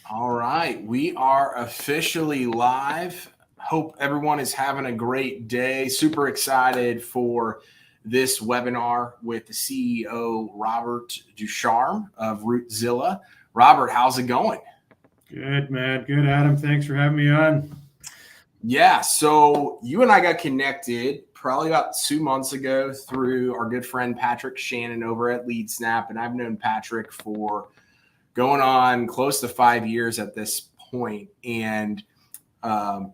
All right, we are officially live. Hope everyone is having a great day. Super excited for this webinar with the CEO, Robert Ducharme of Routezilla. Robert, how's it going? Good, man. Good, Adam. Thanks for having me on. Yeah, so you and I got connected probably about 2 months ago through our good friend Patrick Shannon over at Lead Snap, and I've known Patrick for going on close to 5 years at this point. And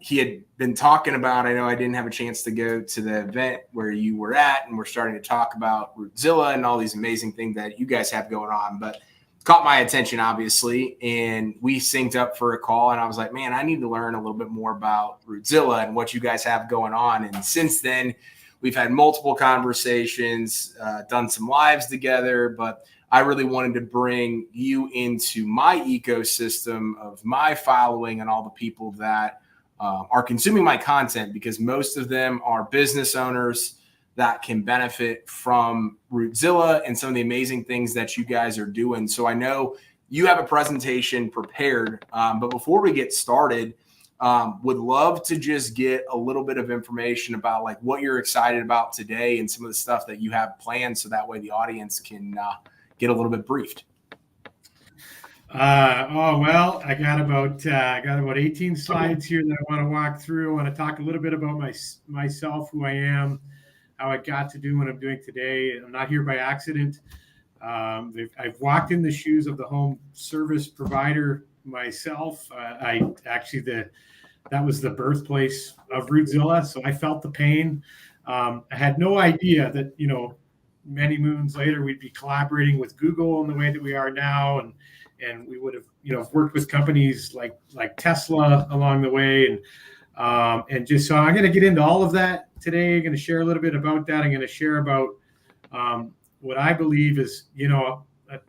he had been talking about, I know I didn't have a chance to go to the event where you were at, and we're starting to talk about Routezilla and all these amazing things that you guys have going on. But it caught my attention, obviously, and we synced up for a call. And I was like, man, I need to learn a little bit more about Routezilla and what you guys have going on. And since then, we've had multiple conversations, done some lives together, but I really wanted to bring you into my ecosystem of my following and all the people that are consuming my content, because most of them are business owners that can benefit from Routezilla and some of the amazing things that you guys are doing. So I know you have a presentation prepared, but before we get started, would love to just get a little bit of information about like what you're excited about today and some of the stuff that you have planned, so that way the audience can get a little bit briefed. Well, I got about 18 slides here that I want to walk through. I want to talk a little bit about myself, who I am, how I got to do what I'm doing today. I'm not here by accident. I've walked in the shoes of the home service provider myself. That was the birthplace of Routezilla, so I felt the pain. I had no idea that, many moons later, we'd be collaborating with Google in the way that we are now, and we would have, worked with companies like Tesla along the way, and just so I'm going to get into all of that today. I'm going to share a little bit about that. I'm going to share about what I believe is,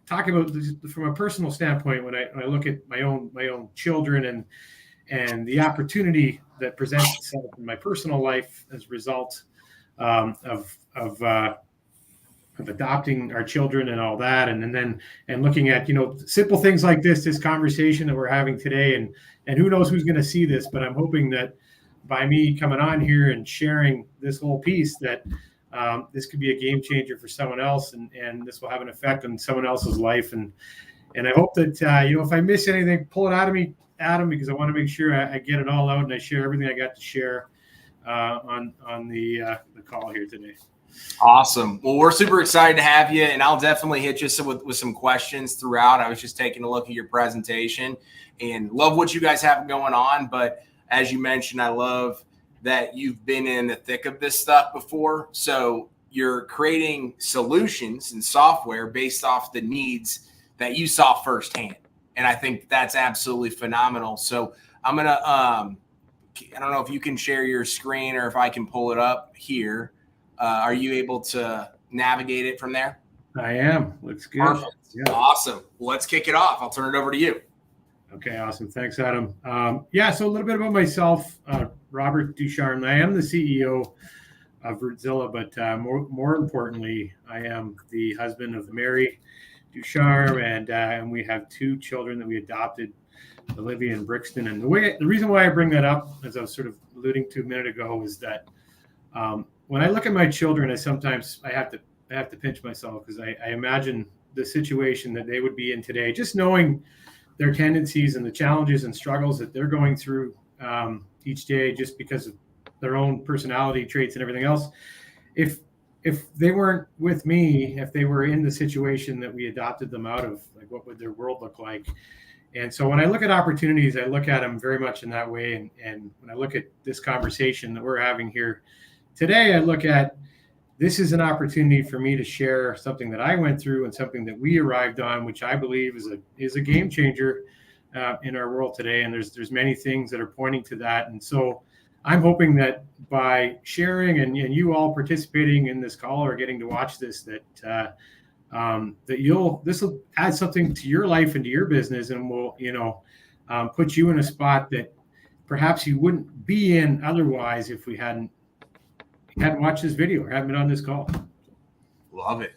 talk about this from a personal standpoint. When I look at my own children and the opportunity that presents itself in my personal life as a result of adopting our children and all that, and looking at simple things like this conversation that we're having today, and who knows who's going to see this, but I'm hoping that by me coming on here and sharing this whole piece, that this could be a game changer for someone else, and this will have an effect on someone else's life, and I hope that if I miss anything, pull it out of me, Adam, because I want to make sure I get it all out and I share everything I got to share on the call here today. Awesome. Well, we're super excited to have you, and I'll definitely hit you with some questions throughout. I was just taking a look at your presentation and love what you guys have going on. But as you mentioned, I love that you've been in the thick of this stuff before. So you're creating solutions and software based off the needs that you saw firsthand. And I think that's absolutely phenomenal. So I'm going to, I don't know if you can share your screen or if I can pull it up here. Are you able to navigate it from there? I am. Looks good. Perfect. Yeah. Awesome. Well, let's kick it off. I'll turn it over to you. Okay, awesome. Thanks, Adam. So a little bit about myself, Robert Ducharme. I am the CEO of Routezilla, but more importantly, I am the husband of Mary Ducharme, and we have 2 children that we adopted, Olivia and Brixton. And the reason why I bring that up, as I was sort of alluding to a minute ago, is that when I look at my children, I have to pinch myself, because I imagine the situation that they would be in today, just knowing their tendencies and the challenges and struggles that they're going through each day, just because of their own personality traits and everything else. If they weren't with me, if they were in the situation that we adopted them out of, like, what would their world look like? And so when I look at opportunities, I look at them very much in that way. And when I look at this conversation that we're having here today, I look at this is an opportunity for me to share something that I went through and something that we arrived on, which I believe is a game changer in our world today. And there's many things that are pointing to that. And so I'm hoping that by sharing and you all participating in this call or getting to watch this, that this will add something to your life and to your business, and will put you in a spot that perhaps you wouldn't be in otherwise if we hadn't watched this video or hadn't been on this call. Love it.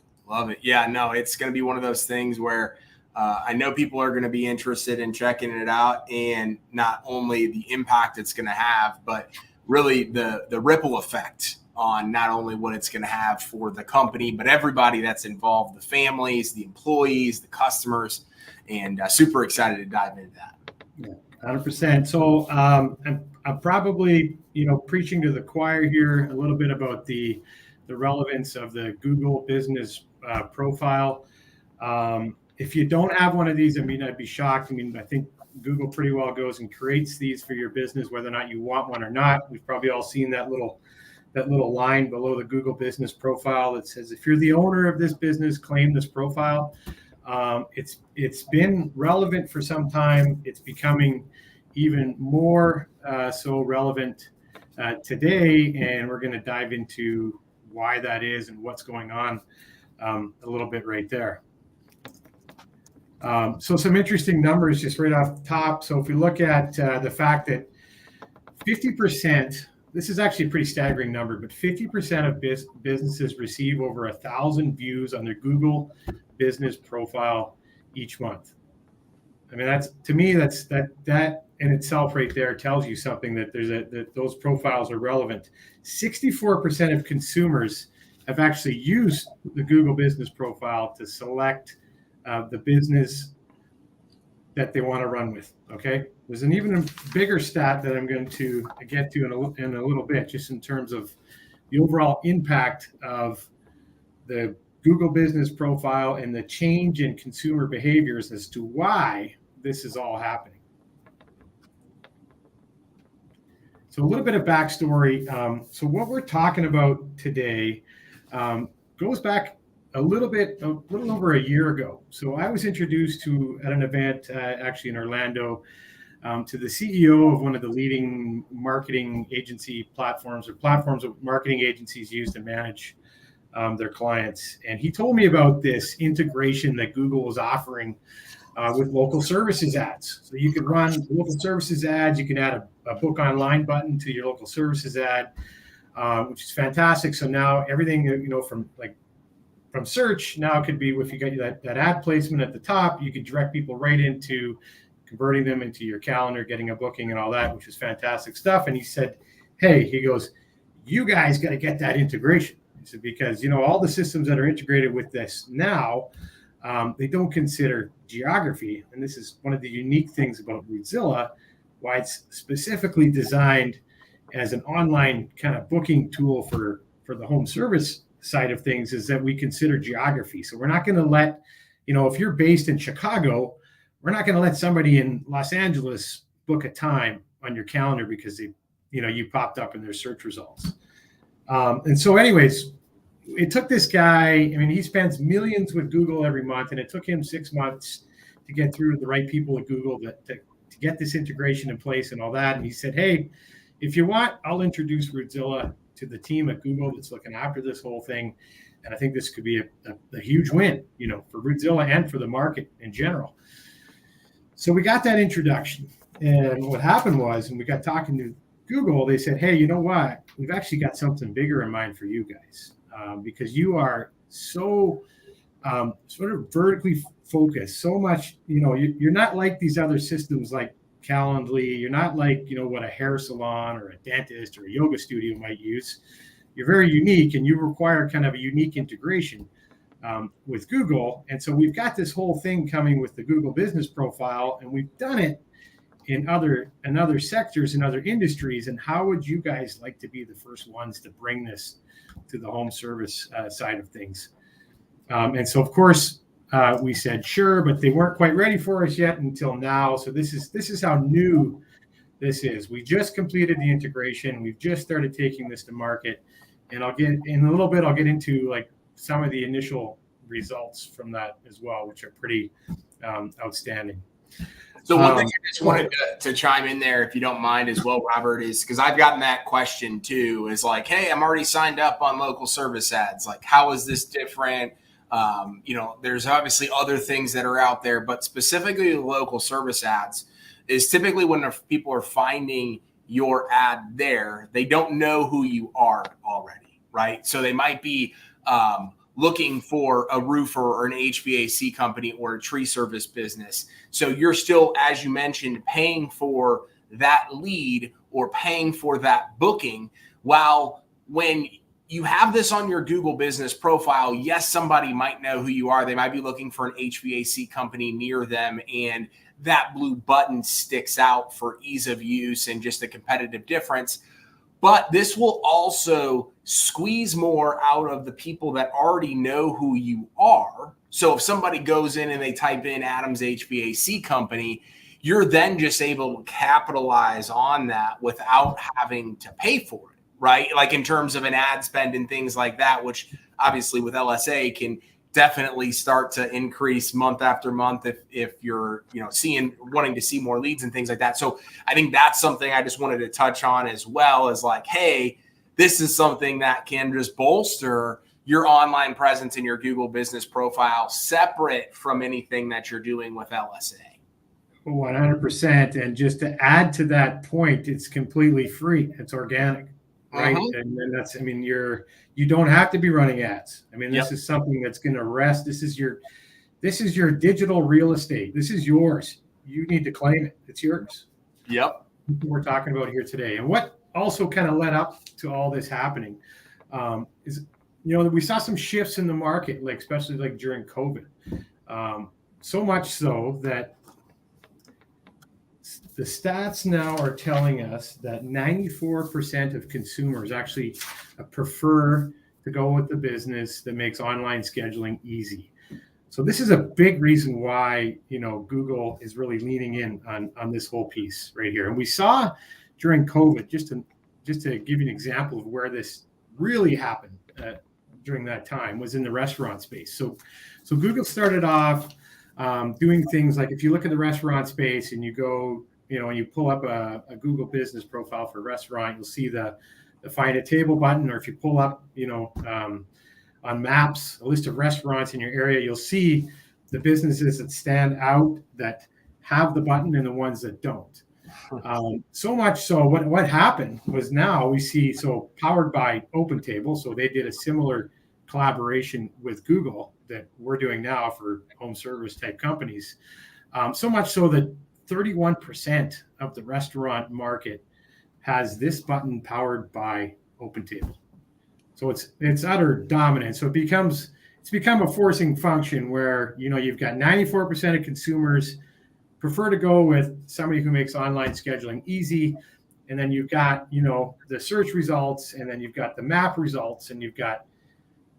Yeah, no, it's going to be one of those things where I know people are going to be interested in checking it out, and not only the impact it's going to have, but really the ripple effect on not only what it's going to have for the company, but everybody that's involved, the families, the employees, the customers, and super excited to dive into that. Yeah, 100%. So I'm probably, preaching to the choir here a little bit about the relevance of the Google business profile. If you don't have one of these, I'd be shocked. I think Google pretty well goes and creates these for your business, whether or not you want one or not. We've probably all seen that little line below the Google business profile that says, if you're the owner of this business, claim this profile. It's been relevant for some time. It's becoming even more so relevant today, and we're going to dive into why that is and what's going on a little bit right there. So some interesting numbers just right off the top. So if we look at the fact that 50%, this is actually a pretty staggering number, but 50% of businesses receive over 1,000 views on their Google business profile each month. That's, to me, that in itself right there tells you something, that that those profiles are relevant. 64% of consumers have actually used the Google business profile to select the business that they want to run with. Okay, there's an even bigger stat that I'm going to get to in a little bit, just in terms of the overall impact of the Google business profile and the change in consumer behaviors as to why this is all happening. So a little bit of backstory. So what we're talking about today goes back a little over a year ago. So I was introduced at an event actually in Orlando to the CEO of one of the leading marketing agency platforms, or platforms that marketing agencies use to manage their clients. And he told me about this integration that Google was offering with local services ads. So you could run local services ads. You can add a book online button to your local services ad, which is fantastic. So now everything, from search, now it could be, if you got that ad placement at the top, you could direct people right into converting them into your calendar, getting a booking and all that, which is fantastic stuff. And he said, hey, he goes, you guys got to get that integration. He said, because, all the systems that are integrated with this now, they don't consider geography. And this is one of the unique things about Routezilla, why it's specifically designed as an online kind of booking tool for the home service side of things, is that we consider geography. So we're not going to let, if you're based in Chicago, we're not going to let somebody in Los Angeles book a time on your calendar because you popped up in their search results. And so anyways, it took this guy, he spends millions with Google every month, and it took him 6 months to get through the right people at Google to get this integration in place and all that. And he said, hey, if you want, I'll introduce Routezilla to the team at Google that's looking after this whole thing. And I think this could be a huge win, for Routezilla and for the market in general. So we got that introduction. And what happened was, when we got talking to Google, they said, hey, you know what? We've actually got something bigger in mind for you guys, because you are so sort of vertically focused, so much, you're not like these other systems like Calendly. You're not like, what a hair salon or a dentist or a yoga studio might use. You're very unique, and you require kind of a unique integration with Google. And so we've got this whole thing coming with the Google business profile, and we've done it in other sectors and other industries. And how would you guys like to be the first ones to bring this to the home service side of things? And so, of course, we said sure, but they weren't quite ready for us yet until now. So this is how new this is. We just completed the integration. We've just started taking this to market, and I'll get into like some of the initial results from that as well, which are pretty outstanding. So one thing I just wanted to chime in there, if you don't mind as well, Robert, is because I've gotten that question too, is like, hey, I'm already signed up on local service ads. Like, how is this different? There's obviously other things that are out there, but specifically the local service ads is typically when people are finding your ad there, they don't know who you are already, right? So they might be looking for a roofer or an HVAC company or a tree service business. So you're still, as you mentioned, paying for that lead or paying for that booking. While when you have this on your Google business profile, yes, somebody might know who you are. They might be looking for an HVAC company near them, and that blue button sticks out for ease of use and just a competitive difference. But this will also squeeze more out of the people that already know who you are. So if somebody goes in and they type in Adams HVAC company, you're then just able to capitalize on that without having to pay for it, right? Like in terms of an ad spend and things like that, which obviously with LSA can definitely start to increase month after month if you're wanting to see more leads and things like that. So I think that's something I just wanted to touch on, as well as like, hey, this is something that can just bolster your online presence in your Google business profile separate from anything that you're doing with LSA. 100%. And just to add to that point, it's completely free. It's organic, right? And then that's, I mean, you don't have to be running ads. I mean, this is something that's going to rest. This is your digital real estate. This is yours. You need to claim it. It's yours. Yep. We're talking about here today. And what also kind of led up to all this happening is, we saw some shifts in the market, like especially like during COVID. So much so that the stats now are telling us that 94% of consumers actually prefer to go with the business that makes online scheduling easy. So this is a big reason why, Google is really leaning in on this whole piece right here. And we saw during COVID, just to give you an example of where this really happened during that time, was in the restaurant space. So Google started off doing things like, if you look at the restaurant space and you go, and you pull up a Google business profile for a restaurant, you'll see the find a table button. Or if you pull up, on maps, a list of restaurants in your area, you'll see the businesses that stand out that have the button and the ones that don't. So much so, what happened was now we see, so powered by OpenTable, so they did a similar collaboration with Google that we're doing now for home service type companies. So much so that 31% of the restaurant market has this button powered by OpenTable. So it's utter dominance. So it's become a forcing function where, you've got 94% of consumers prefer to go with somebody who makes online scheduling easy. And then you've got, the search results, and then you've got the map results, and you've got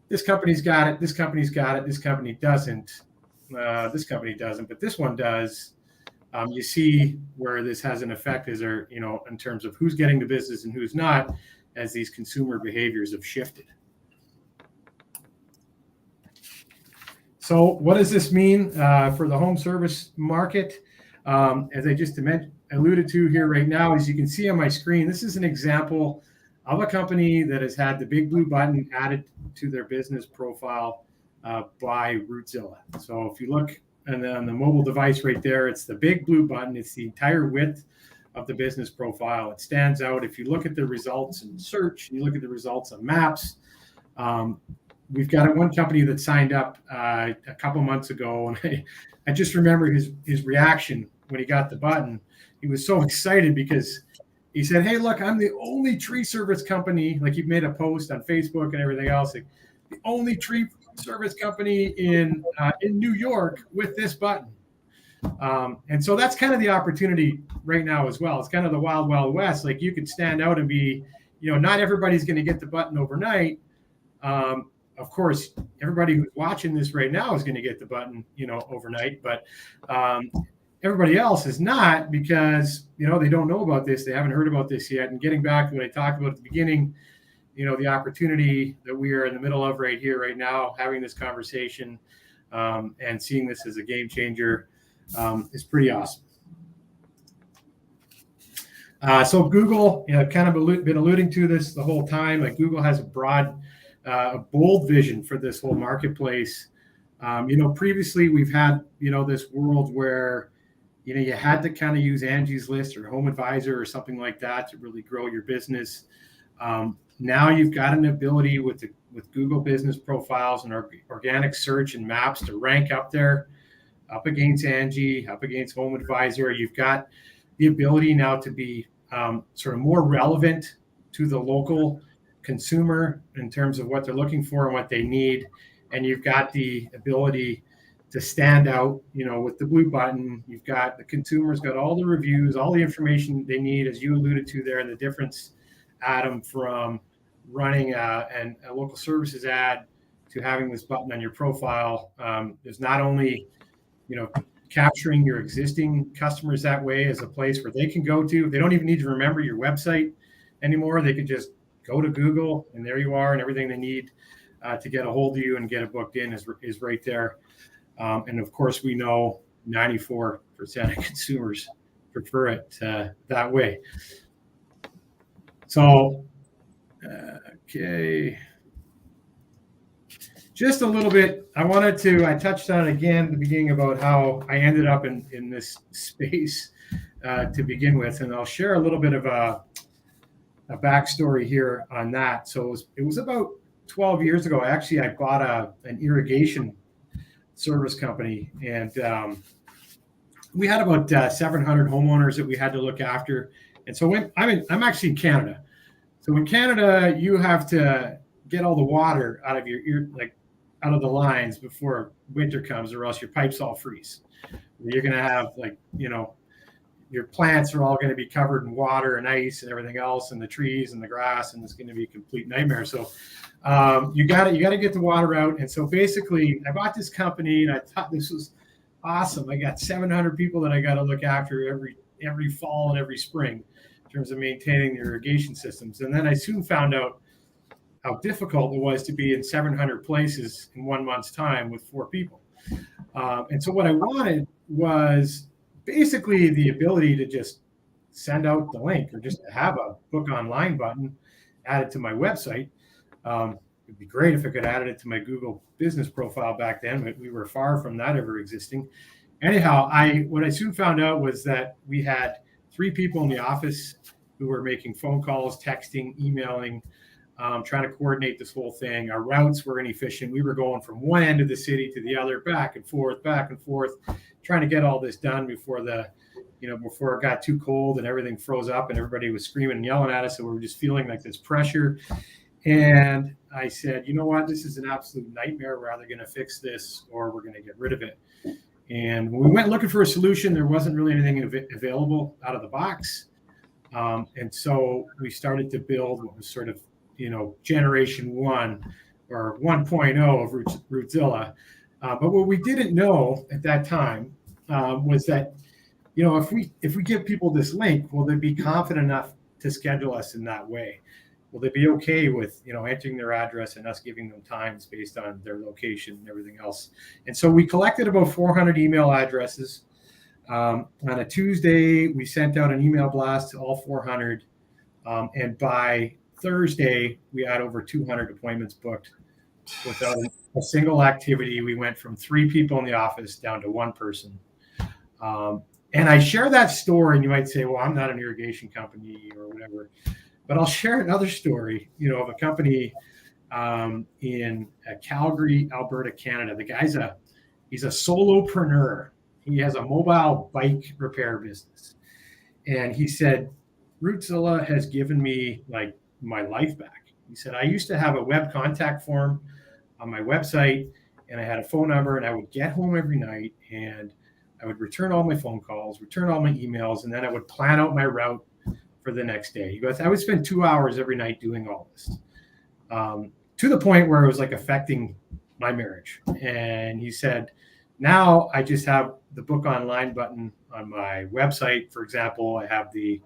this company's got it, this company's got it, this company doesn't, but this one does. You see where this has an effect is there, in terms of who's getting the business and who's not, as these consumer behaviors have shifted. So what does this mean for the home service market? As I just alluded to here right now, as you can see on my screen, this is an example of a company that has had the big blue button added to their business profile by Routezilla. So if you look on the mobile device right there, it's the big blue button. It's the entire width of the business profile. It stands out. If you look at the results in search, you look at the results on maps, we've got one company that signed up a couple months ago, and I just remember his reaction when he got the button. He was so excited because he said, "Hey, look, I'm the only tree service company," like he made a post on Facebook and everything else, like, the only tree service company in New York with this button. And so that's kind of the opportunity right now as well. It's kind of the wild, wild west. Like, you could stand out and be, not everybody's going to get the button overnight. Of course, everybody who's watching this right now is going to get the button, overnight, but everybody else is not, because, they don't know about this. They haven't heard about this yet. And getting back to what I talked about at the beginning, the opportunity that we are in the middle of right here, right now, having this conversation and seeing this as a game changer is pretty awesome. So Google, kind of been alluding to this the whole time. Like, Google has a bold vision for this whole marketplace. Previously we've had, this world where, you had to kind of use Angie's List or Home Advisor or something like that to really grow your business. Now you've got an ability with with Google business profiles and organic search and maps to rank up there, up against Angie, up against Home Advisor. You've got the ability now to be sort of more relevant to the local consumer in terms of what they're looking for and what they need. And you've got the ability to stand out, with the blue button. You've got the consumers got all the reviews, all the information they need, as you alluded to there. And the difference, Adam, from running a local services ad to having this button on your profile is not only, capturing your existing customers that way as a place where they can go to. They don't even need to remember your website anymore. They can just go to Google and there you are, and everything they need to get a hold of you and get it booked in is right there. And of course, we know 94% of consumers prefer it that way. So, okay. Just a little bit, I touched on it again at the beginning about how I ended up in this space to begin with. And I'll share a little bit of a backstory here on that. So it was about 12 years ago. Actually, I bought an irrigation service company, and we had about 700 homeowners that we had to look after. And so I'm actually in Canada. So in Canada, you have to get all the water out of out of the lines before winter comes, or else your pipes all freeze. You're going to have your plants are all going to be covered in water and ice and everything else, and the trees and the grass, and it's going to be a complete nightmare. So you got to get the water out. And so basically, I bought this company, and I thought this was awesome. I got 700 people that I got to look after every fall and every spring in terms of maintaining the irrigation systems. And then I soon found out how difficult it was to be in 700 places in 1 month's time with 4 people. And so what I wanted was basically the ability to just send out the link, or just to have a book online button added to my website. It'd be great if I could add it to my Google business profile back then, but we were far from that ever existing. Anyhow, what I soon found out was that we had 3 people in the office who were making phone calls, texting, emailing, trying to coordinate this whole thing. Our routes were inefficient. We were going from one end of the city to the other, back and forth, trying to get all this done before before it got too cold and everything froze up and everybody was screaming and yelling at us. So we were just feeling like this pressure. And I said, you know what, this is an absolute nightmare. We're either going to fix this or we're going to get rid of it. And when we went looking for a solution, there wasn't really anything available out of the box. And so we started to build what was sort of, generation 1 or 1.0 of Routezilla. But what we didn't know at that time was that, if we give people this link, will they be confident enough to schedule us in that way? Will they be okay with, entering their address and us giving them times based on their location and everything else? And so we collected about 400 email addresses. On a Tuesday, we sent out an email blast to all 400. And by Thursday, we had over 200 appointments booked without a single activity. We went from 3 people in the office down to 1 person. And I share that story, and you might say, well, I'm not an irrigation company or whatever. But I'll share another story, of a company in Calgary, Alberta, Canada. The guy's he's a solopreneur. He has a mobile bike repair business. And he said, Routezilla has given me my life back. He said, I used to have a web contact form on my website, and I had a phone number, and I would get home every night and I would return all my phone calls, return all my emails, and then I would plan out my route for the next day. He goes, I would spend 2 hours every night doing all this, to the point where it was affecting my marriage. And he said, now I just have the book online button on my website. For example, I have it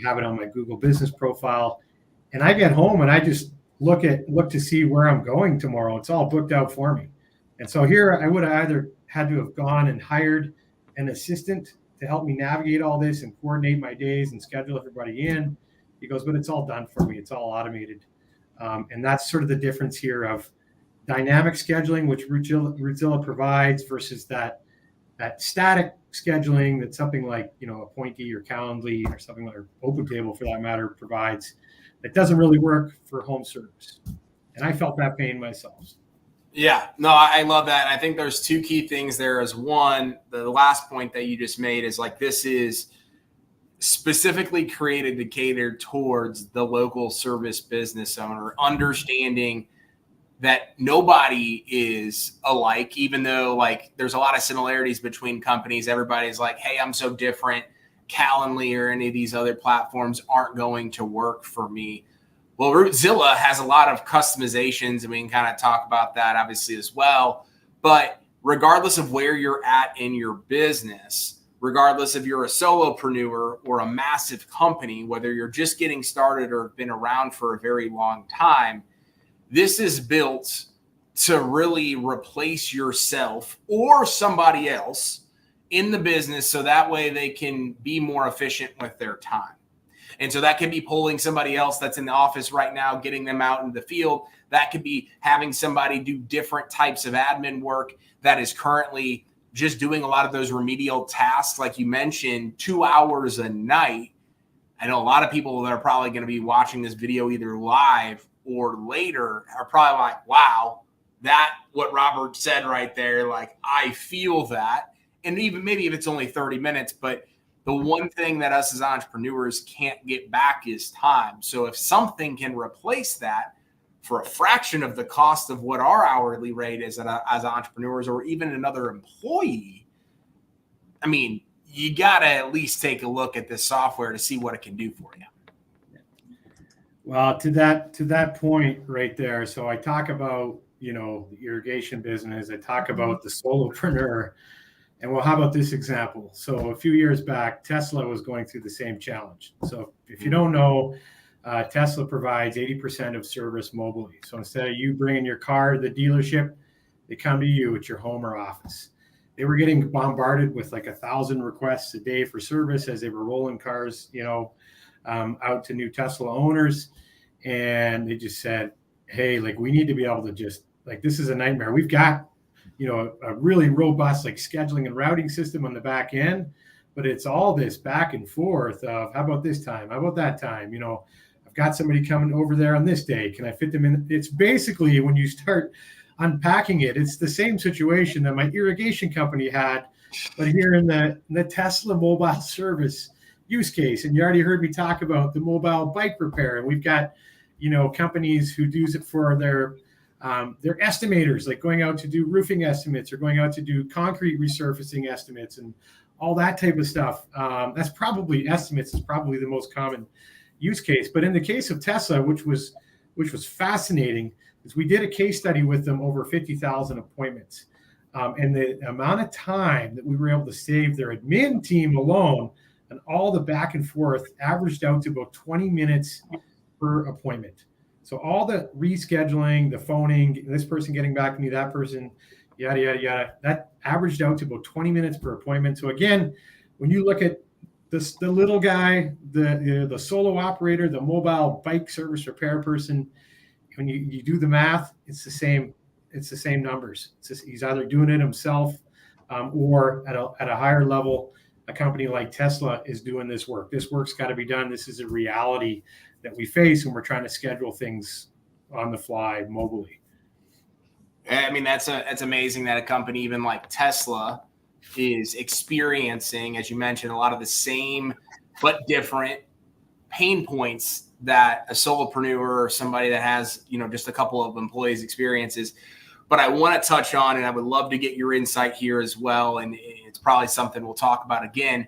on my Google business profile, and I get home and I just look to see where I'm going tomorrow. It's all booked out for me. And so here I would have either had to have gone and hired an assistant to help me navigate all this and coordinate my days and schedule everybody in. He goes, but it's all done for me. It's all automated. And that's sort of the difference here of dynamic scheduling, which Routezilla provides, versus that static scheduling that something like, Appointee or Calendly or something like OpenTable for that matter provides. That doesn't really work for home service. And I felt that pain myself. Yeah, no, I love that. I think there's two key things there. Is one, the last point that you just made is like, this is specifically created to cater towards the local service business owner, understanding that nobody is alike, even though like there's a lot of similarities between companies. Everybody's like, hey, I'm so different. Calendly or any of these other platforms aren't going to work for me. Well, Routezilla has a lot of customizations, and we can kind of talk about that obviously as well. But regardless of where you're at in your business, regardless if you're a solopreneur or a massive company, whether you're just getting started or been around for a very long time, this is built to really replace yourself or somebody else in the business, so that way they can be more efficient with their time. And so that could be pulling somebody else that's in the office right now, getting them out in the field. That could be having somebody do different types of admin work that is currently just doing a lot of those remedial tasks. Like you mentioned, 2 hours a night. I know a lot of people that are probably going to be watching this video either live or later are probably like, wow, that what Robert said right there, like, I feel that. And even maybe if it's only 30 minutes, but the one thing that us as entrepreneurs can't get back is time. So if something can replace that for a fraction of the cost of what our hourly rate is as entrepreneurs, or even another employee, I mean, you got to at least take a look at this software to see what it can do for you. Well, to that point right there. So I talk about, the irrigation business. I talk about the solopreneur. And well, how about this example? So a few years back, Tesla was going through the same challenge. So if you don't know, Tesla provides 80% of service mobily. So instead of you bringing your car to the dealership, they come to you at your home or office. They were getting bombarded with like 1,000 requests a day for service as they were rolling cars, out to new Tesla owners. And they just said, hey, like, we need to be able to just, like, this is a nightmare. We've got, a really robust like scheduling and routing system on the back end, but it's all this back and forth of, how about this time? How about that time? I've got somebody coming over there on this day. Can I fit them in? It's basically, when you start unpacking it, it's the same situation that my irrigation company had, but here in the Tesla mobile service use case. And you already heard me talk about the mobile bike repair. And we've got, companies who do it for their estimators, like going out to do roofing estimates or going out to do concrete resurfacing estimates and all that type of stuff. That's probably estimates is probably the most common use case. But in the case of Tesla, which was fascinating, is we did a case study with them over 50,000 appointments. And the amount of time that we were able to save their admin team alone and all the back and forth averaged out to about 20 minutes per appointment. So all the rescheduling, the phoning, this person getting back to me, that person, yada, yada, yada, that averaged out to about 20 minutes per appointment. So again, when you look at this, the little guy, the solo operator, the mobile bike service repair person, when you do the math, it's the same numbers. It's just, he's either doing it himself or at a higher level, a company like Tesla is doing this work. This work's got to be done. This is a reality that we face when we're trying to schedule things on the fly mobily. I mean, that's amazing that a company even like Tesla is experiencing, as you mentioned, a lot of the same but different pain points that a solopreneur or somebody that has, just a couple of employees experiences. But I want to touch on, and I would love to get your insight here as well, and it's probably something we'll talk about again,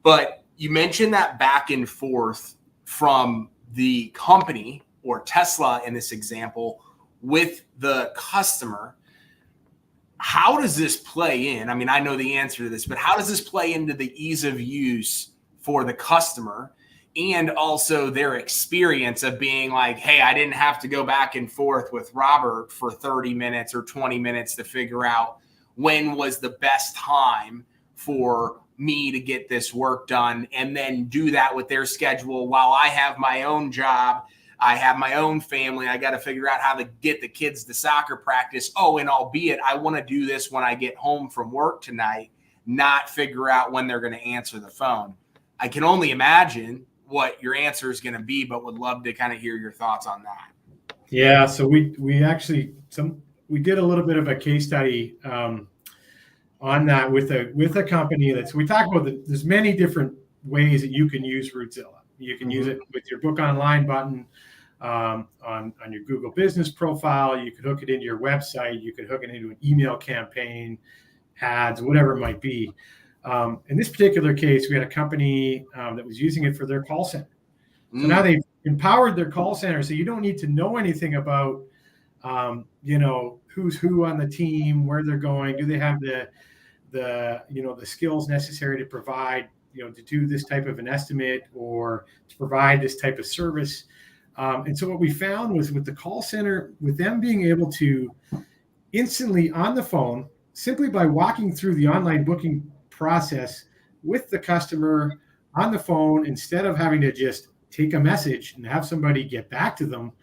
but you mentioned that back and forth from the company or Tesla in this example with the customer. How does this play in? I mean, I know the answer to this, but how does this play into the ease of use for the customer and also their experience of being like, hey, I didn't have to go back and forth with Robert for 30 minutes or 20 minutes to figure out when was the best time for me to get this work done, and then do that with their schedule while I have my own job, I have my own family, I got to figure out how to get the kids to soccer practice. Oh, and albeit I want to do this when I get home from work tonight, not figure out when they're going to answer the phone. I can only imagine what your answer is going to be, but would love to kind of hear your thoughts on that. Yeah, so we actually we did a little bit of a case study on that with a company that's we talk about there's many different ways that you can use Routezilla. You can use it with your book online button on your Google business profile. You could hook it into your website. You could hook it into an email campaign, ads, whatever it might be. In this particular case, we had a company that was using it for their call center. So now they've empowered their call center, so you don't need to know anything about, who's who on the team, where they're going, do they have the skills necessary to provide, to do this type of an estimate or to provide this type of service. And so what we found was with the call center, with them being able to instantly on the phone, simply by walking through the online booking process with the customer on the phone, instead of having to just take a message and have somebody get back to them,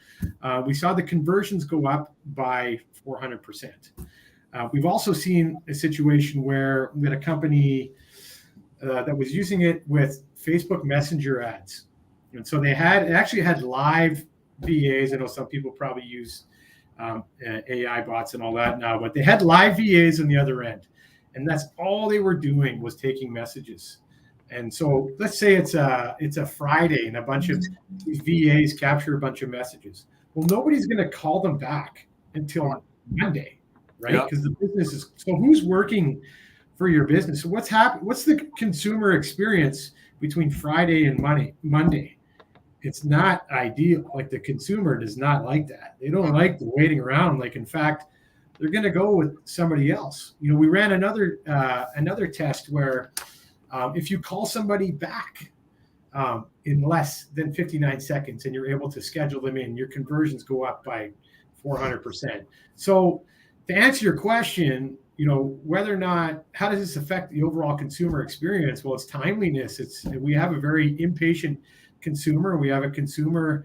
we saw the conversions go up by 400%. We've also seen a situation where we had a company that was using it with Facebook Messenger ads. And so it actually had live VAs. I know some people probably use AI bots and all that now, but they had live VAs on the other end. And that's all they were doing was taking messages. And so let's say it's a Friday and a bunch of these VAs capture a bunch of messages. Well, nobody's going to call them back until Monday, right? Because the business is, so who's working for your business? So what's the consumer experience between Friday and Monday? It's not ideal. Like, the consumer does not like that. They don't like the waiting around. Like, in fact, they're going to go with somebody else. We ran another test where if you call somebody back in less than 59 seconds and you're able to schedule them in, your conversions go up by 400%. So to answer your question, whether or not, how does this affect the overall consumer experience? Well, it's timeliness. We have a very impatient consumer. We have a consumer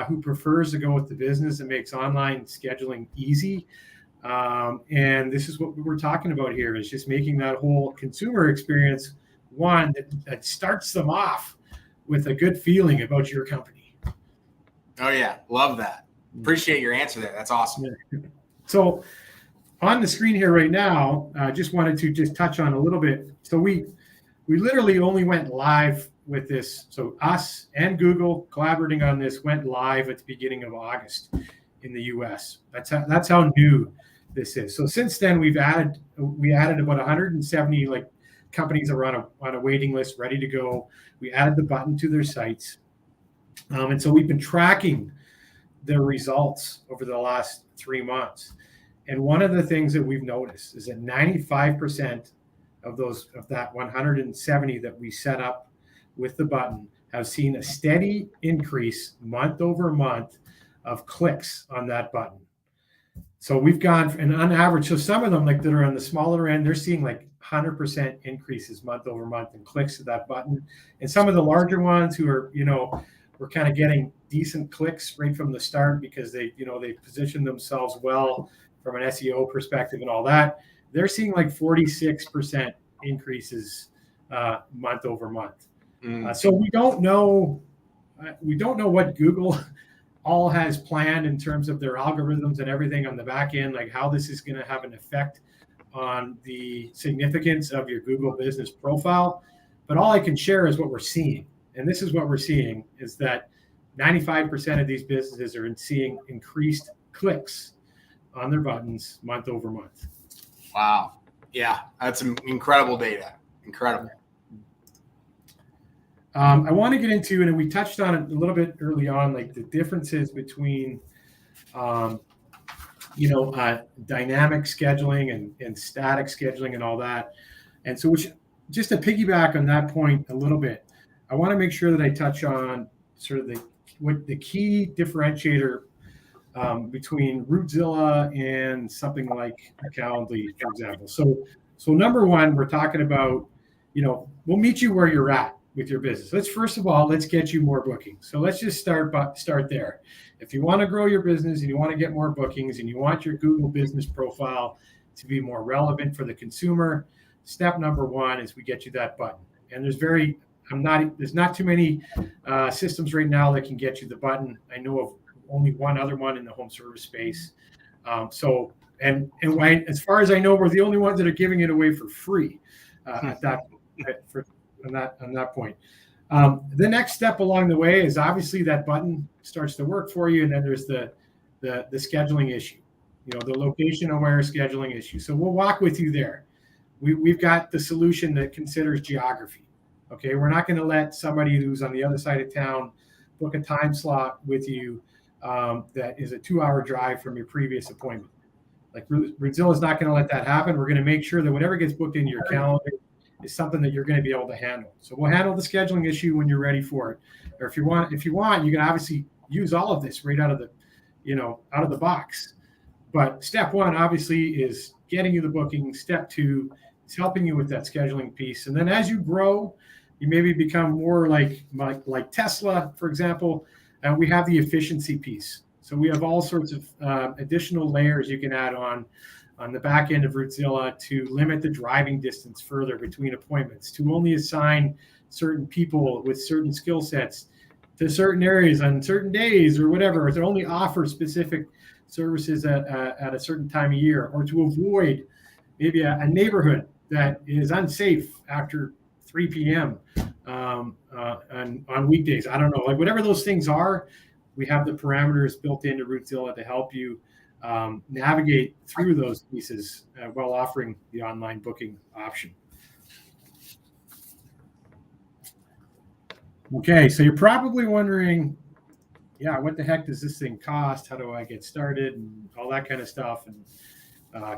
who prefers to go with the business that makes online scheduling easy. And this is what we're talking about here, is just making that whole consumer experience one that starts them off with a good feeling about your company. Oh yeah, love that. Appreciate your answer there. That's awesome. So on the screen here right now, I just wanted to just touch on a little bit. So we literally only went live with this. So us and Google collaborating on this went live at the beginning of August in the US. That's how new this is. So since then we added about 170 companies are on a waiting list ready to go. We added the button to their sites. And so we've been tracking their results over the last 3 months. And one of the things that we've noticed is that 95% of that 170 that we set up with the button have seen a steady increase month over month of clicks on that button. So we've gone, and on average, so some of them that are on the smaller end, they're seeing 100% increases month over month in clicks to that button. And some of the larger ones who are, we're kind of getting decent clicks right from the start because they position themselves well from an SEO perspective and all that. They're seeing 46% increases month over month. So we don't know what Google all has planned in terms of their algorithms and everything on the back end, how this is going to have an effect on the significance of your Google business profile. But all I can share is what we're seeing. And this is what we're seeing, is that 95% of these businesses are seeing increased clicks on their buttons month over month. Wow. Yeah, that's some incredible data. Incredible. I want to get into, and we touched on it a little bit early on, the differences between, dynamic scheduling and static scheduling and all that. And so, just to piggyback on that point a little bit, I want to make sure that I touch on sort of the key differentiator between Routezilla and something like Calendly, for example. So number one, we're talking about, we'll meet you where you're at with your business. Let's get you more bookings. So let's just start there. If you want to grow your business and you want to get more bookings and you want your Google business profile to be more relevant for the consumer, step number one is we get you that button. And there's not too many systems right now that can get you the button. I know of only one other one in the home service space. As far as I know, we're the only ones that are giving it away for free on that point. The next step along the way is obviously that button starts to work for you, and then there's the scheduling issue, the location aware scheduling issue. So we'll walk with you there. We've got the solution that considers geography. Okay, we're not going to let somebody who's on the other side of town book a time slot with you that is a 2-hour drive from your previous appointment. Like Routezilla is not going to let that happen. We're going to make sure that whatever gets booked into your calendar is something that you're going to be able to handle. So we'll handle the scheduling issue when you're ready for it. Or if you want, you can obviously use all of this right out of the box. But step one, obviously, is getting you the booking. Step two is helping you with that scheduling piece. And then as you grow, you maybe become more like Tesla, for example. We have the efficiency piece. So we have all sorts of additional layers you can add on the back end of Routezilla to limit the driving distance further between appointments, to only assign certain people with certain skill sets to certain areas on certain days or whatever, or to only offer specific services at a certain time of year, or to avoid maybe a neighborhood that is unsafe after 3 p.m. On weekdays. I don't know, like whatever those things are, we have the parameters built into Routezilla to help you navigate through those pieces while offering the online booking option. Okay, so you're probably wondering, what the heck does this thing cost? How do I get started? And all that kind of stuff. And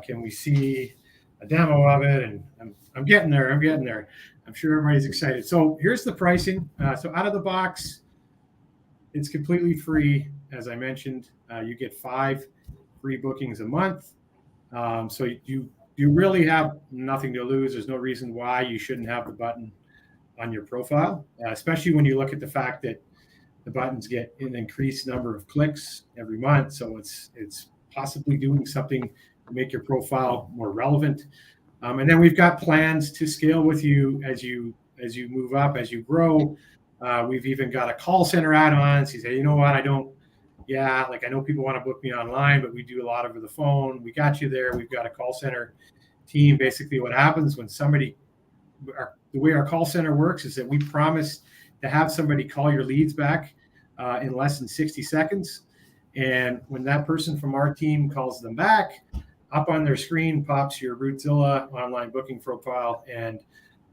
can we see a demo of it? And I'm getting there. I'm sure everybody's excited. So here's the pricing. So out of the box, it's completely free. As I mentioned, you get 5 free bookings a month. So you really have nothing to lose. There's no reason why you shouldn't have the button on your profile, especially when you look at the fact that the buttons get an increased number of clicks every month. So it's possibly doing something to make your profile more relevant. And then we've got plans to scale with you as you move up, as you grow. We've even got a call center add-on. So you say, you know what, I know people want to book me online, but we do a lot over the phone. We got you there. We've got a call center team. Basically what happens when the way our call center works is that we promise to have somebody call your leads back in less than 60 seconds. And when that person from our team calls them back, up on their screen pops your Routezilla online booking profile, and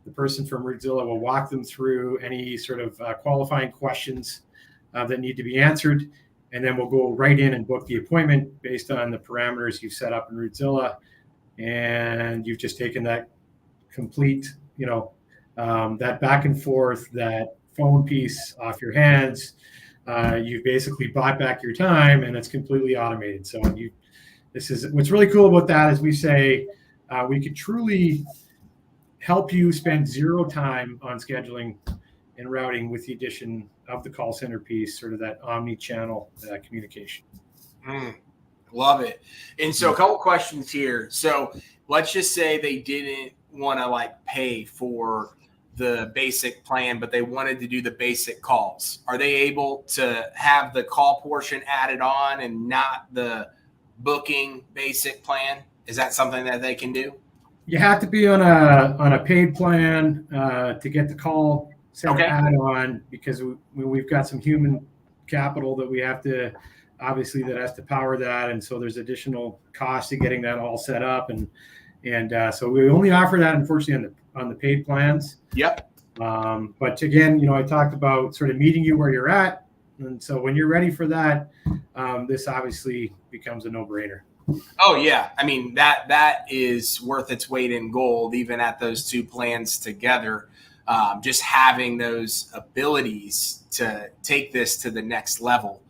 the person from Routezilla will walk them through any sort of qualifying questions that need to be answered. And then we'll go right in and book the appointment based on the parameters you've set up in Routezilla. And you've just taken that complete, that back and forth, that phone piece off your hands. You've basically bought back your time, and it's completely automated. So what's really cool about that is we say we could truly help you spend 0 time on scheduling and routing with the addition of the call center piece, sort of that omni-channel communication. Love it. And so a couple questions here. So let's just say they didn't want to pay for the basic plan, but they wanted to do the basic calls. Are they able to have the call portion added on and not the booking basic plan? Is that something that they can do? You have to be on a paid plan to get the call center added on, because we've got some human capital that we have to, obviously, that has to power that, and so there's additional cost to getting that all set up, and so we only offer that, unfortunately, on the paid plans. Yep. But again, I talked about sort of meeting you where you're at, and so when you're ready for that, this obviously becomes a no-brainer. Oh yeah, I mean that is worth its weight in gold, even at those 2 plans together. Just having those abilities to take this to the next level.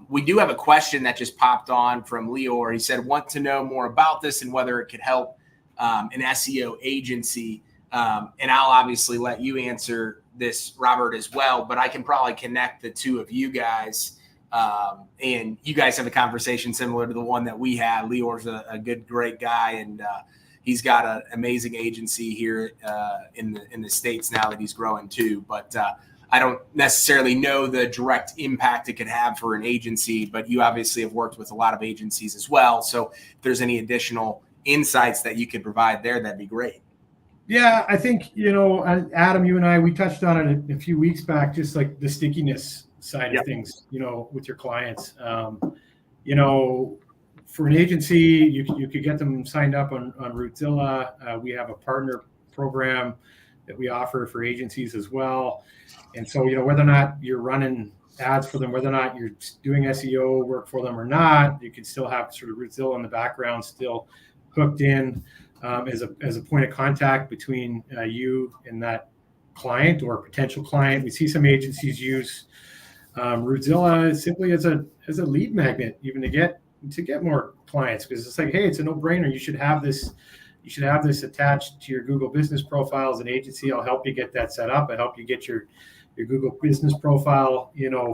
We do have a question that just popped on from Leor. He said, want to know more about this and whether it could help an SEO agency. And I'll obviously let you answer this, Robert, as well, but I can probably connect the 2 of you guys. And you guys have a conversation similar to the one that we had. Leor's a good, great guy, and he's got an amazing agency here in the States now that he's growing too. But I don't necessarily know the direct impact it could have for an agency, but you obviously have worked with a lot of agencies as well. So if there's any additional insights that you could provide there, that'd be great. Yeah, I think, Adam, you and I, we touched on it a few weeks back, just like the stickiness side of things, with your clients. For an agency, you could get them signed up on Routezilla. We have a partner program that we offer for agencies as well. And so, whether or not you're running ads for them, whether or not you're doing SEO work for them or not, you can still have sort of Routezilla in the background still hooked in as a point of contact between you and that client or potential client. We see some agencies use Routezilla simply as a lead magnet, even to get more clients, because it's like, hey, it's a no-brainer. You should have this attached to your Google business profile as an agency. I'll help you get that set up. I'll help you get your Google business profile,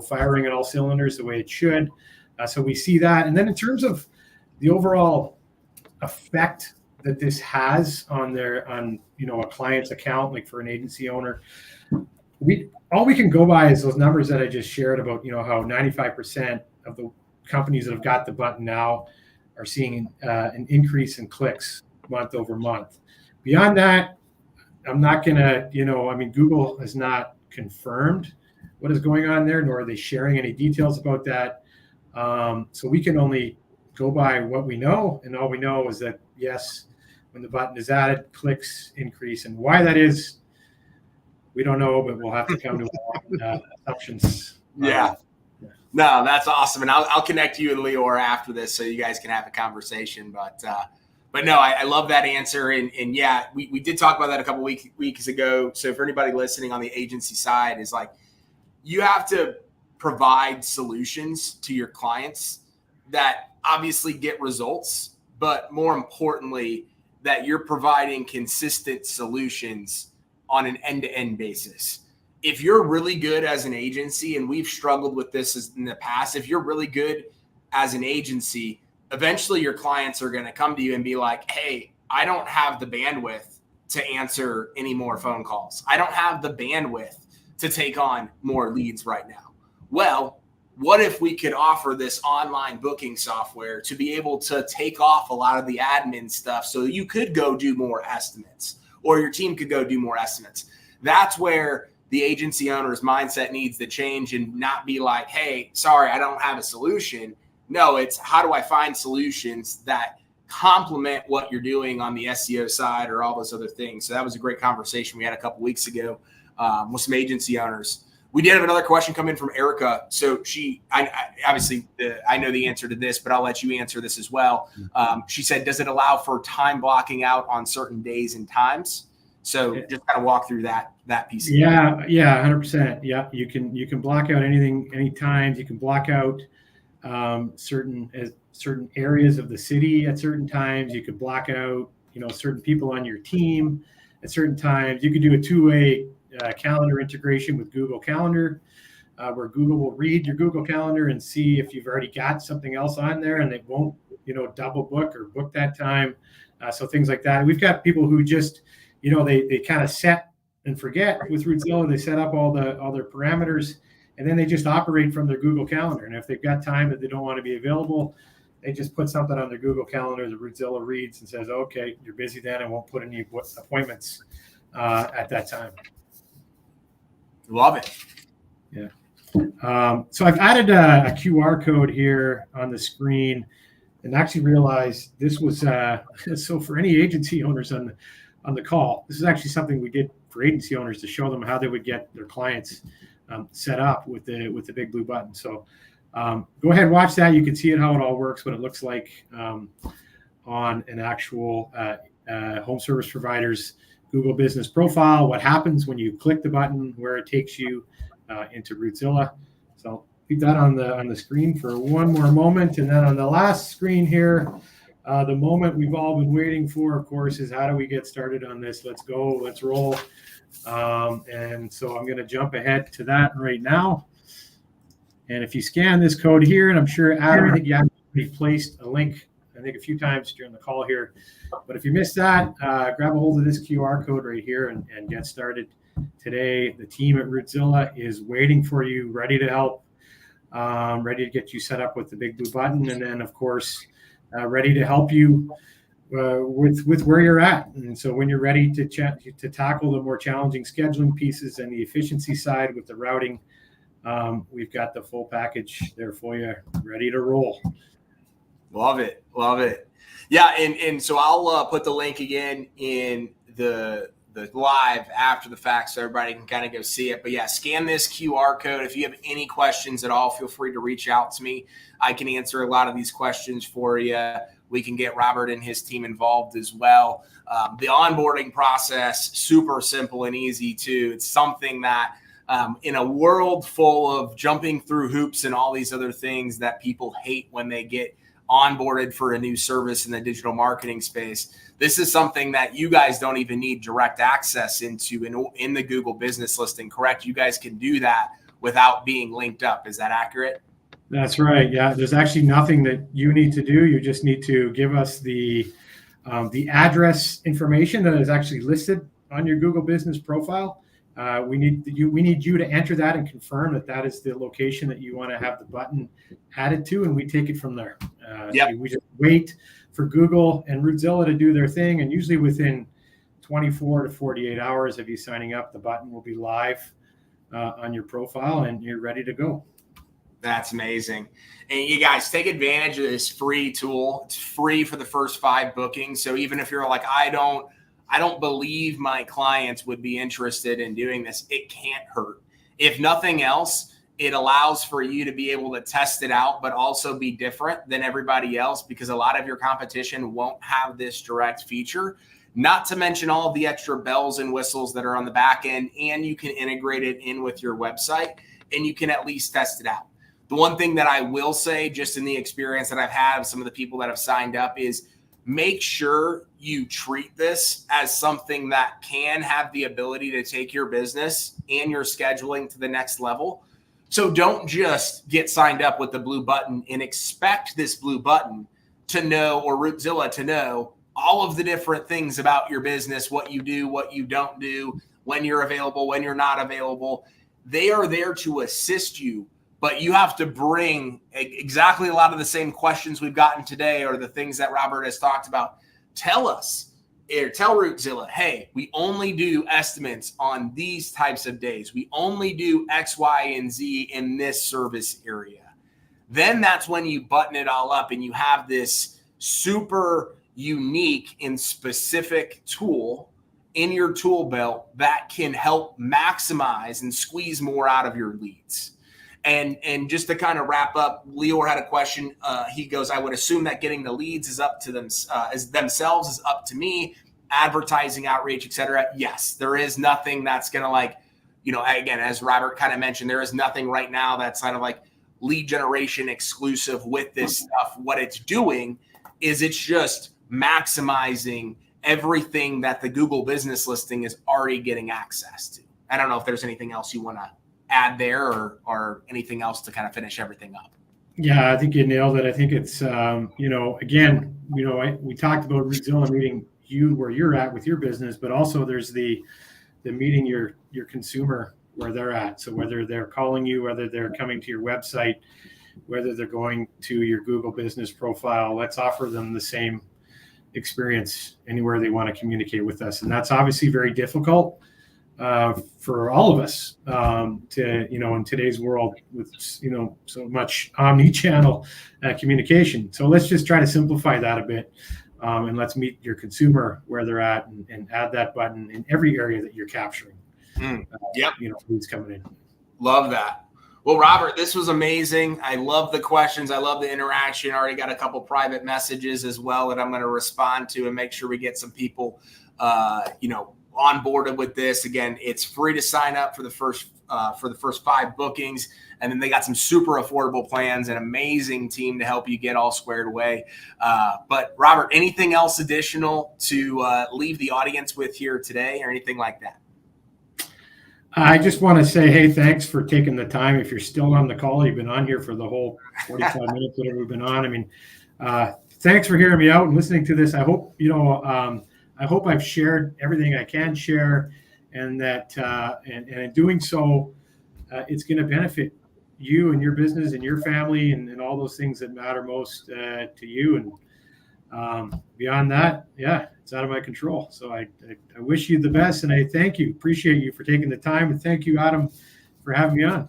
firing on all cylinders the way it should. So we see that. And then in terms of the overall effect that this has on a client's account, like for an agency owner, all we can go by is those numbers that I just shared about, how 95% of the companies that have got the button now are seeing an increase in clicks month over month. Beyond that, I'm not gonna, Google has not confirmed what is going on there, nor are they sharing any details about that. So we can only go by what we know, and all we know is that, yes, when the button is added, clicks increase, and why that is, we don't know, but we'll have to come to assumptions. Yeah. No, that's awesome. And I'll connect you and Leora after this so you guys can have a conversation. But no, I love that answer. And yeah, we did talk about that a couple weeks ago. So for anybody listening on the agency side, is like, you have to provide solutions to your clients that obviously get results, but more importantly, that you're providing consistent solutions on an end-to-end basis. If you're really good as an agency, and we've struggled with this in the past, if you're really good as an agency, eventually your clients are going to come to you and be like, hey, I don't have the bandwidth to answer any more phone calls. I don't have the bandwidth to take on more leads right now. Well, what if we could offer this online booking software to be able to take off a lot of the admin stuff so you could go do more estimates, or your team could go do more estimates? That's where the agency owner's mindset needs to change, and not be like, hey, sorry, I don't have a solution. No, it's how do I find solutions that complement what you're doing on the SEO side or all those other things. So that was a great conversation we had a couple weeks ago with some agency owners. We did have another question come in from Erica. So I know the answer to this, but I'll let you answer this as well. She said, does it allow for time blocking out on certain days and times? So just kind of walk through that piece. Yeah, 100%. Yeah, you can block out anything, anytime. You can block out certain areas of the city at certain times. You could block out, certain people on your team at certain times. You could do a two-way calendar integration with Google Calendar, where Google will read your Google Calendar and see if you've already got something else on there, and it won't, double book or book that time. So things like that. And we've got people who just, they kind of set and forget with Routezilla. They set up all their parameters, and then they just operate from their Google Calendar. And if they've got time that they don't want to be available, they just put something on their Google Calendar. The Routezilla reads and says, okay, you're busy then. I won't put any appointments at that time. Love it. Yeah. So I've added a QR code here on the screen, and actually realized this was so for any agency owners on the call, this is actually something we did for agency owners to show them how they would get their clients set up with the big blue button. So go ahead and watch that. You can see how it all works, what it looks like on an actual home service provider's Google business profile, what happens when you click the button, where it takes you into Routezilla. So keep that on the screen for one more moment. And then on the last screen here, the moment we've all been waiting for, of course, is how do we get started on this? Let's go, let's roll. And so I'm going to jump ahead to that right now. And if you scan this code here, and I'm sure, Adam, I think you have placed a link, I think a few times during the call here. But if you missed that, grab a hold of this QR code right here and get started. today. The team at Routezilla is waiting for you, ready to help, ready to get you set up with the big blue button. And then, of course, ready to help you with where you're at. And so when you're ready to tackle the more challenging scheduling pieces and the efficiency side with the routing, we've got the full package there for you, ready to roll. Love it. Love it. Yeah. And so I'll put the link again in the live after the fact so everybody can kind of go see it. But yeah, scan this QR code. If you have any questions at all, feel free to reach out to me. I can answer a lot of these questions for you. We can get Robert and his team involved as well. The onboarding process, super simple and easy too. It's something that in a world full of jumping through hoops and all these other things that people hate when they get onboarded for a new service in the digital marketing space, this is something that you guys don't even need direct access into in the Google business listing, correct? You guys can do that without being linked up. Is that accurate? That's right. Yeah, there's actually nothing that you need to do. You just need to give us the address information that is actually listed on your Google business profile. We need you to enter that and confirm that is the location that you want to have the button added to, and we take it from there. We just wait for Google and Routezilla to do their thing, and usually within 24 to 48 hours of you signing up, the button will be live on your profile, and you're ready to go. That's amazing. And you guys take advantage of this free tool. It's free for the first 5 bookings. So even if you're like, I don't believe my clients would be interested in doing this, it can't hurt. If nothing else, it allows for you to be able to test it out, but also be different than everybody else, because a lot of your competition won't have this direct feature, not to mention all of the extra bells and whistles that are on the back end, and you can integrate it in with your website and you can at least test it out. The one thing that I will say, just in the experience that I've had of some of the people that have signed up, is make sure you treat this as something that can have the ability to take your business and your scheduling to the next level. So don't just get signed up with the blue button and expect this blue button to know, or Routezilla to know, all of the different things about your business, what you do, what you don't do, when you're available, when you're not available. They are there to assist you, but you have to bring exactly a lot of the same questions we've gotten today, or the things that Robert has talked about. Tell us, or tell Routezilla, hey, we only do estimates on these types of days. We only do X, Y, and Z in this service area. Then that's when you button it all up and you have this super unique and specific tool in your tool belt that can help maximize and squeeze more out of your leads. And just to kind of wrap up, Leor had a question. He goes, I would assume that getting the leads is up to them, themselves is up to me, advertising, outreach, et cetera. Yes, there is nothing that's going to again, as Robert kind of mentioned, there is nothing right now that's kind of like lead generation exclusive with this stuff. What it's doing is it's just maximizing everything that the Google business listing is already getting access to. I don't know if there's anything else you want to add there, or anything else to kind of finish everything up. Yeah, I think you nailed it. I think it's, we talked about Routezilla meeting you where you're at with your business, but also there's the meeting your consumer where they're at. So whether they're calling you, whether they're coming to your website, whether they're going to your Google business profile, let's offer them the same experience anywhere they want to communicate with us. And that's obviously very difficult for all of us in today's world with so much omni-channel communication. So let's just try to simplify that a bit, and let's meet your consumer where they're at, and add that button in every area that you're capturing. Leads coming in. Love that. Well, Robert, this was amazing. I love the questions. I love the interaction. I already got a couple private messages as well that I'm going to respond to and make sure we get some people onboarded with this. Again, it's free to sign up for the first 5 bookings, and then they got some super affordable plans, an amazing team to help you get all squared away. But Robert, anything else additional to leave the audience with here today, or anything like that? I just want to say, hey, thanks for taking the time. If you're still on the call, you've been on here for the whole 45 minutes, whatever we've been on. I mean, thanks for hearing me out and listening to this. I hope, I hope I've shared everything I can share. and that and in doing so, it's going to benefit you and your business and your family and all those things that matter most to you. And beyond that, it's out of my control. So I wish you the best, and I thank you, appreciate you for taking the time, and thank you, Adam, for having me on.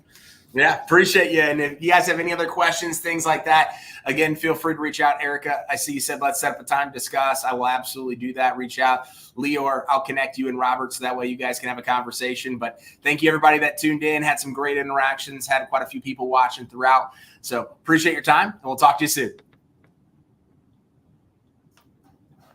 Yeah, appreciate you. And if you guys have any other questions, things like that, again, feel free to reach out. Erica, I see you said let's set up a time to discuss. I will absolutely do that. Reach out. Leor, I'll connect you and Robert so that way you guys can have a conversation. But thank you, everybody that tuned in, had some great interactions, had quite a few people watching throughout. So appreciate your time, and we'll talk to you soon.